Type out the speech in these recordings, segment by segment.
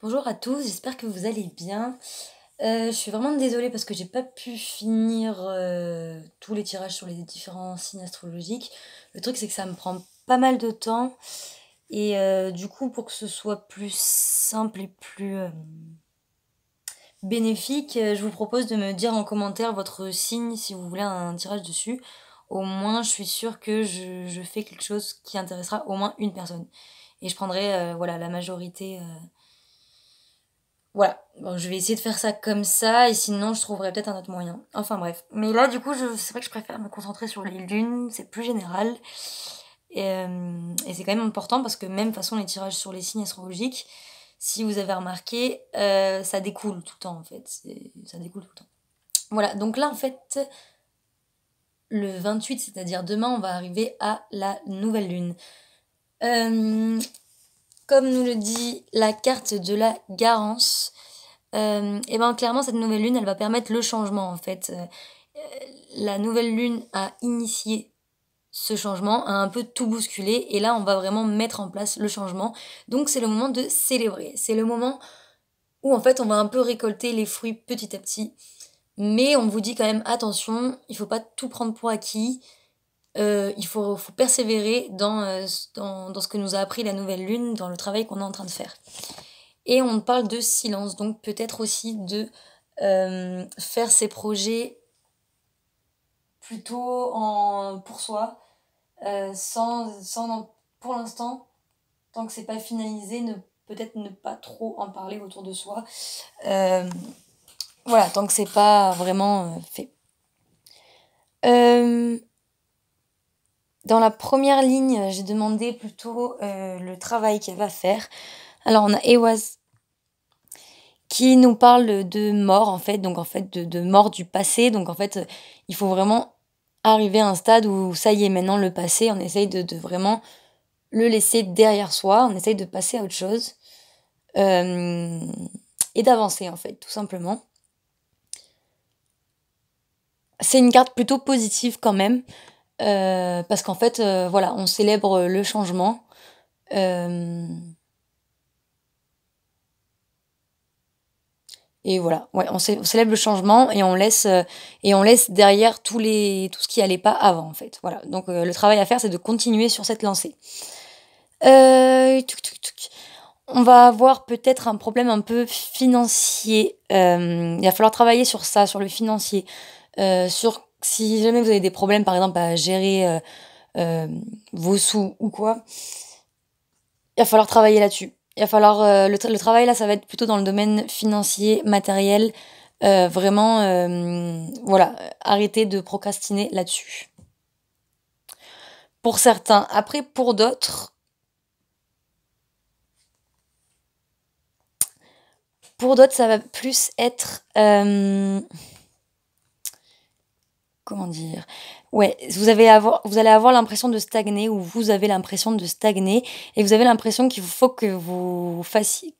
Bonjour à tous, j'espère que vous allez bien. Je suis vraiment désolée parce que j'ai pas pu finir tous les tirages sur les différents signes astrologiques. Le truc c'est que ça me prend pas mal de temps et du coup pour que ce soit plus simple et plus bénéfique, je vous propose de me dire en commentaire votre signe si vous voulez un tirage dessus. Au moins je suis sûre que je fais quelque chose qui intéressera au moins une personne. Et je prendrai voilà, la majorité. Voilà, bon, je vais essayer de faire ça comme ça, et sinon je trouverai peut-être un autre moyen. Enfin bref. Mais là, du coup, c'est vrai que je préfère me concentrer sur les lunes, c'est plus général. Et c'est quand même important parce que même de toute façon, les tirages sur les signes astrologiques, si vous avez remarqué, ça découle tout le temps en fait. Ça découle tout le temps. Voilà, donc là en fait, le 28, c'est-à-dire demain, on va arriver à la nouvelle lune. Comme nous le dit la carte de la Garance, et ben clairement cette nouvelle lune elle va permettre le changement en fait. La nouvelle lune a initié ce changement, a un peu tout bousculé et là on va vraiment mettre en place le changement. Donc c'est le moment de célébrer, c'est le moment où en fait on va un peu récolter les fruits petit à petit. Mais on vous dit quand même attention, il faut pas tout prendre pour acquis. Il faut persévérer dans ce que nous a appris la nouvelle lune, dans le travail qu'on est en train de faire. Et on parle de silence, donc peut-être aussi de faire ses projets plutôt pour soi, pour l'instant, tant que c'est pas finalisé, peut-être ne pas trop en parler autour de soi. Voilà, tant que c'est pas vraiment fait. Dans la première ligne, j'ai demandé plutôt le travail qu'elle va faire. Alors on a Ewaz qui nous parle de mort en fait, donc en fait de mort du passé. Donc en fait, il faut vraiment arriver à un stade où ça y est, maintenant le passé, on essaye de vraiment le laisser derrière soi, on essaye de passer à autre chose euh, et d'avancer en fait, tout simplement. C'est une carte plutôt positive quand même, parce qu'en fait, voilà, on célèbre le changement. Et voilà, ouais, on célèbre le changement et on laisse derrière tout ce qui allait pas avant en fait. Voilà, donc le travail à faire, c'est de continuer sur cette lancée. Tuc, tuc, tuc. On va avoir peut-être un problème un peu financier. Il va falloir travailler sur ça, sur le financier, sur si jamais vous avez des problèmes, par exemple, à gérer euh, vos sous ou quoi, il va falloir travailler là-dessus. Il va falloir le travail là, ça va être plutôt dans le domaine financier, matériel. Vraiment, voilà, arrêtez de procrastiner là-dessus. Pour certains. Après, pour d'autres, ça va plus être, comment dire? Ouais, vous allez avoir l'impression de stagner ou vous avez l'impression de stagner et vous avez l'impression qu'il faut que vous fassiez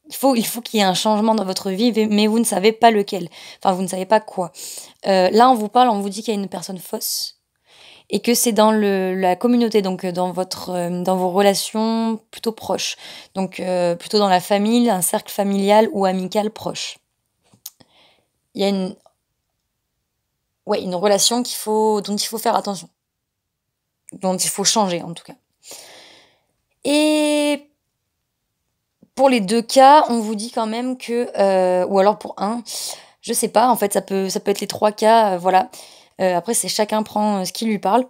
il faut qu'il y ait un changement dans votre vie, mais vous ne savez pas lequel. Enfin, vous ne savez pas quoi. Là, on vous parle, on vous dit qu'il y a une personne fausse et que c'est dans la communauté, donc dans vos relations plutôt proches. Donc, plutôt dans la famille, un cercle familial ou amical proche. Il y a une relation dont il faut faire attention. Dont il faut changer, en tout cas. Et pour les deux cas, on vous dit quand même que, ou alors pour un, je sais pas, en fait, ça peut être les trois cas, voilà. Après, c'est chacun prend ce qui lui parle.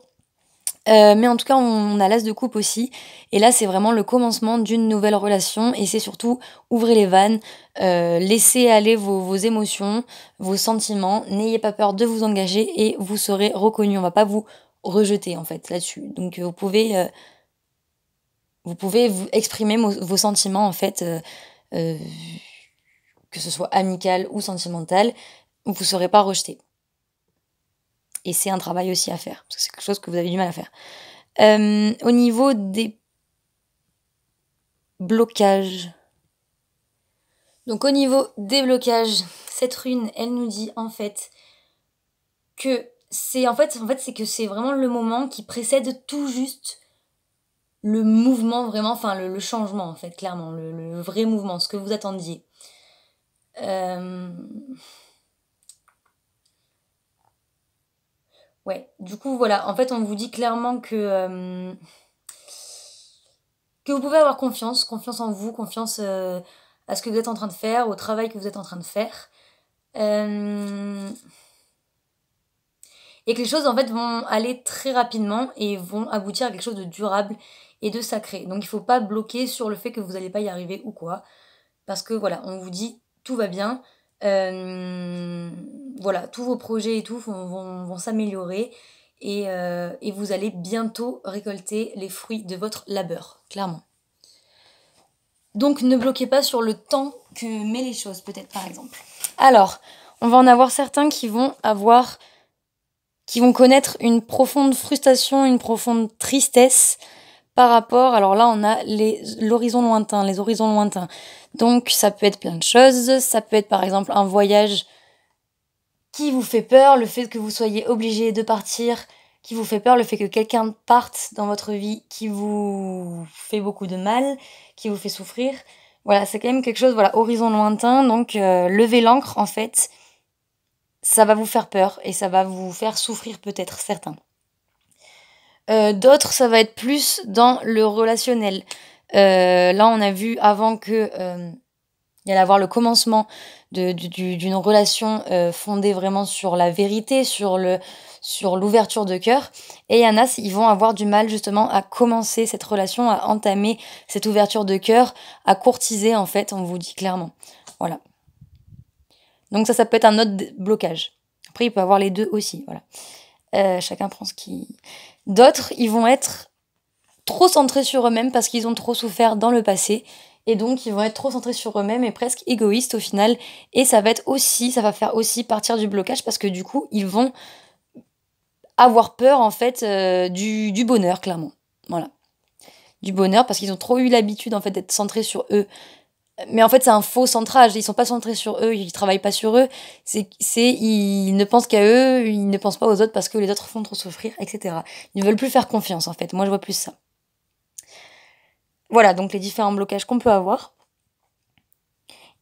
Mais en tout cas, on a l'as de coupe aussi. Et là, c'est vraiment le commencement d'une nouvelle relation. Et c'est surtout, ouvrez les vannes, laissez aller vos émotions, vos sentiments. N'ayez pas peur de vous engager et vous serez reconnu. On va pas vous rejeter, en fait, là-dessus. Donc, vous pouvez vous exprimer vos sentiments, en fait, euh, que ce soit amical ou sentimental. Vous ne serez pas rejeté. Et c'est un travail aussi à faire, parce que c'est quelque chose que vous avez du mal à faire. Au niveau des blocages. Donc au niveau des blocages, cette rune, elle nous dit en fait que c'est vraiment le moment qui précède tout juste le mouvement vraiment, enfin le changement en fait, clairement, le vrai mouvement, ce que vous attendiez. Euh, Ouais, du coup voilà, en fait on vous dit clairement que vous pouvez avoir confiance, confiance en vous, confiance à ce que vous êtes en train de faire, au travail que vous êtes en train de faire. Euh, et que les choses en fait vont aller très rapidement et vont aboutir à quelque chose de durable et de sacré. Donc il faut pas bloquer sur le fait que vous n'allez pas y arriver ou quoi. Parce que voilà, on vous dit tout va bien. Euh, voilà, tous vos projets et tout vont s'améliorer et vous allez bientôt récolter les fruits de votre labeur, clairement. Donc ne bloquez pas sur le temps que met les choses, peut-être par exemple. Alors, on va en avoir certains qui vont connaître une profonde frustration, une profonde tristesse par rapport, alors là on a l'horizon lointain, les horizons lointains. Donc ça peut être plein de choses, ça peut être par exemple un voyage qui vous fait peur, le fait que vous soyez obligé de partir, qui vous fait peur, le fait que quelqu'un parte dans votre vie qui vous fait beaucoup de mal, qui vous fait souffrir. Voilà, c'est quand même quelque chose, voilà, horizon lointain, donc levez l'ancre en fait, ça va vous faire peur et ça va vous faire souffrir peut-être certains. D'autres, ça va être plus dans le relationnel. Là, on a vu avant que il y allait avoir le commencement d'une relation fondée vraiment sur la vérité, sur l'ouverture de cœur. Et il y en a, ils vont avoir du mal justement à commencer cette relation, à entamer cette ouverture de cœur, à courtiser en fait, on vous dit clairement. Voilà. Donc ça peut être un autre blocage. Après, il peut y avoir les deux aussi, voilà. Chacun prend ce qui... D'autres, ils vont être trop centrés sur eux-mêmes parce qu'ils ont trop souffert dans le passé. Et donc, ils vont être trop centrés sur eux-mêmes et presque égoïstes au final. Et ça va faire aussi partir du blocage parce que du coup, ils vont avoir peur en fait du bonheur, clairement. Voilà. Du bonheur parce qu'ils ont trop eu l'habitude en fait d'être centrés sur eux. Mais en fait, c'est un faux centrage. Ils sont pas centrés sur eux, ils travaillent pas sur eux. Ils ne pensent qu'à eux, ils ne pensent pas aux autres parce que les autres font trop souffrir, etc. Ils ne veulent plus faire confiance, en fait. Moi, je vois plus ça. Voilà, donc les différents blocages qu'on peut avoir.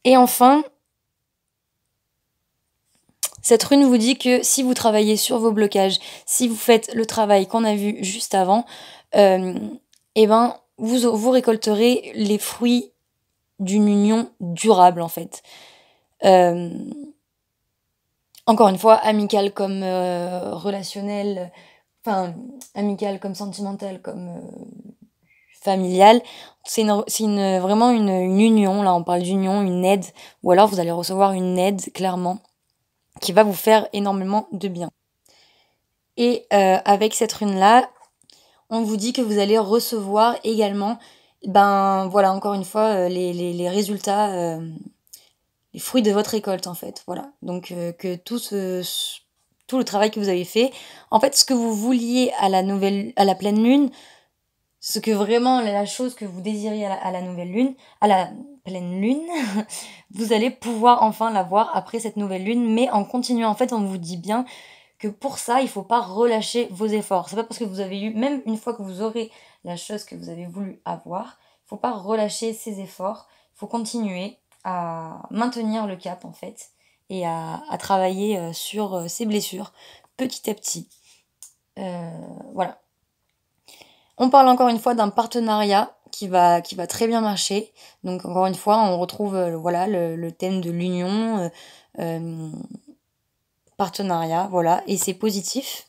Et enfin, cette rune vous dit que si vous travaillez sur vos blocages, si vous faites le travail qu'on a vu juste avant, eh ben, vous récolterez les fruits d'une union durable, en fait. Encore une fois, amicale comme relationnelle, enfin, amicale comme sentimentale, comme familiale. Vraiment une union, là on parle d'union, une aide, ou alors vous allez recevoir une aide, clairement, qui va vous faire énormément de bien. Et avec cette rune-là, on vous dit que vous allez recevoir également, ben voilà, encore une fois, les résultats, les fruits de votre récolte en fait. Voilà. Donc que tout le travail que vous avez fait, en fait, ce que vous vouliez à la pleine lune, ce que vraiment la chose que vous désiriez à la nouvelle lune, à la pleine lune, vous allez pouvoir enfin l'avoir après cette nouvelle lune, mais en continuant. En fait, on vous dit bien que pour ça, il faut pas relâcher vos efforts. C'est pas parce que vous avez eu, même une fois que vous aurez la chose que vous avez voulu avoir, il faut pas relâcher ces efforts. Il faut continuer à maintenir le cap en fait et à travailler sur ces blessures petit à petit. Voilà. On parle encore une fois d'un partenariat qui va très bien marcher. Donc encore une fois, on retrouve voilà le thème de l'union, partenariat, voilà, et c'est positif.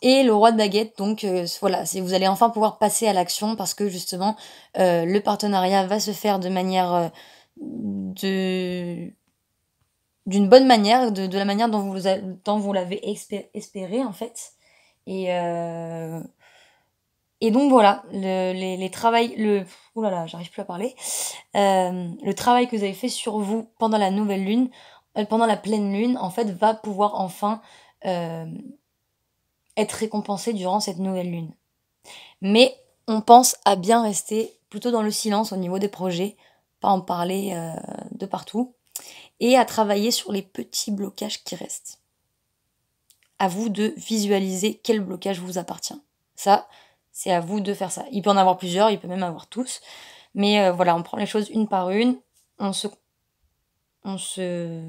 Et le roi de baguette, donc voilà, vous allez enfin pouvoir passer à l'action parce que justement le partenariat va se faire de manière d'une bonne manière, de la manière dont vous l'avez espéré en fait. Et donc voilà, les travails, oh là là, j'arrive plus à parler. Le travail que vous avez fait sur vous pendant la nouvelle lune, pendant la pleine lune, en fait, va pouvoir enfin être récompensé durant cette nouvelle lune. Mais on pense à bien rester plutôt dans le silence au niveau des projets, pas en parler de partout, et à travailler sur les petits blocages qui restent. À vous de visualiser quel blocage vous appartient. Ça, C'est à vous de faire ça. Il peut en avoir plusieurs, il peut même avoir tous. Mais voilà, on prend les choses une par une, on se on se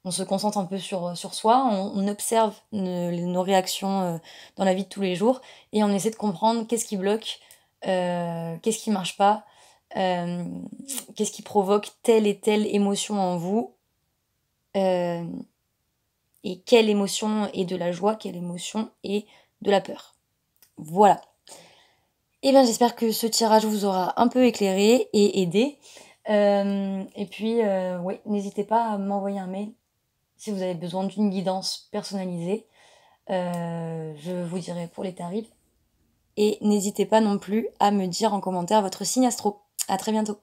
on se concentre un peu sur soi, on observe nos réactions dans la vie de tous les jours et on essaie de comprendre qu'est-ce qui bloque, qu'est-ce qui marche pas, euh, qu'est-ce qui provoque telle et telle émotion en vous, euh, et quelle émotion est de la joie, quelle émotion est de la peur. Voilà. Et bien j'espère que ce tirage vous aura un peu éclairé et aidé. Et puis, ouais, n'hésitez pas à m'envoyer un mail si vous avez besoin d'une guidance personnalisée. Je vous dirai pour les tarifs. Et n'hésitez pas non plus à me dire en commentaire votre signe astro. À très bientôt.